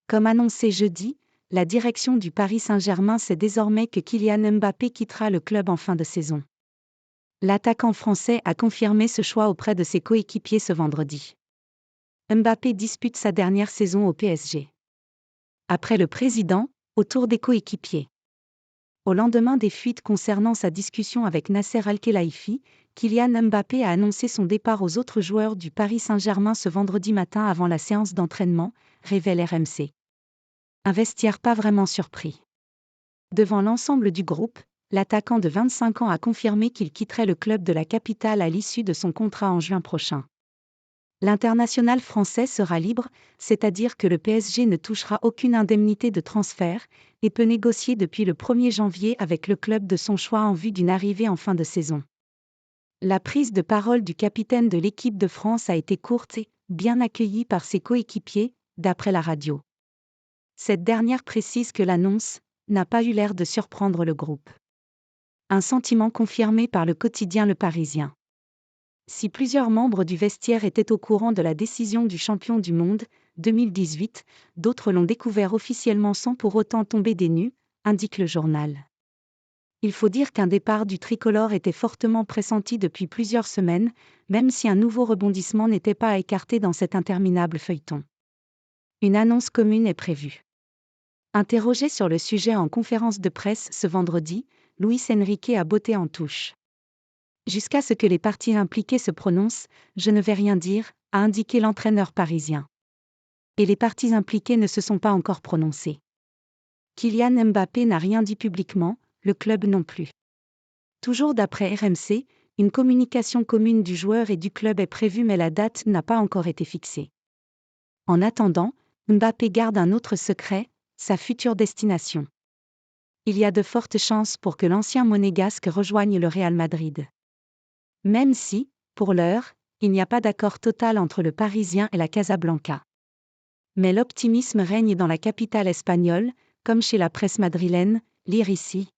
Comme annoncé jeudi, la direction du Paris Saint-Germain sait désormais que Kylian Mbappé quittera le club en fin de saison. L'attaquant français a confirmé ce choix auprès de ses coéquipiers ce vendredi. Mbappé dispute sa dernière saison au PSG. Après le président, au tour des coéquipiers. Au lendemain des fuites concernant sa discussion avec Nasser Al-Khelaifi, Kylian Mbappé a annoncé son départ aux autres joueurs du Paris Saint-Germain ce vendredi matin avant la séance d'entraînement, révèle RMC. Un vestiaire pas vraiment surpris. Devant l'ensemble du groupe, l'attaquant de 25 ans a confirmé qu'il quitterait le club de la capitale à l'issue de son contrat en juin prochain. L'international français sera libre, c'est-à-dire que le PSG ne touchera aucune indemnité de transfert, et peut négocier depuis le 1er janvier avec le club de son choix en vue d'une arrivée en fin de saison. La prise de parole du capitaine de l'équipe de France a été courte et bien accueillie par ses coéquipiers, d'après la radio. Cette dernière précise que l'annonce n'a pas eu l'air de surprendre le groupe. Un sentiment confirmé par le quotidien Le Parisien. Si plusieurs membres du vestiaire étaient au courant de la décision du champion du monde, 2018, d'autres l'ont découvert officiellement sans pour autant tomber des nues, indique le journal. Il faut dire qu'un départ du tricolore était fortement pressenti depuis plusieurs semaines, même si un nouveau rebondissement n'était pas à écarter dans cet interminable feuilleton. Une annonce commune est prévue. Interrogé sur le sujet en conférence de presse ce vendredi, Luis Enrique a botté en touche. Jusqu'à ce que les parties impliquées se prononcent, je ne vais rien dire, a indiqué l'entraîneur parisien. Et les parties impliquées ne se sont pas encore prononcées. Kylian Mbappé n'a rien dit publiquement, le club non plus. Toujours d'après RMC, une communication commune du joueur et du club est prévue mais la date n'a pas encore été fixée. En attendant, Mbappé garde un autre secret, sa future destination. Il y a de fortes chances pour que l'ancien monégasque rejoigne le Real Madrid. Même si, pour l'heure, il n'y a pas d'accord total entre le Parisien et la Casablanca. Mais l'optimisme règne dans la capitale espagnole, comme chez la presse madrilène, lire ici.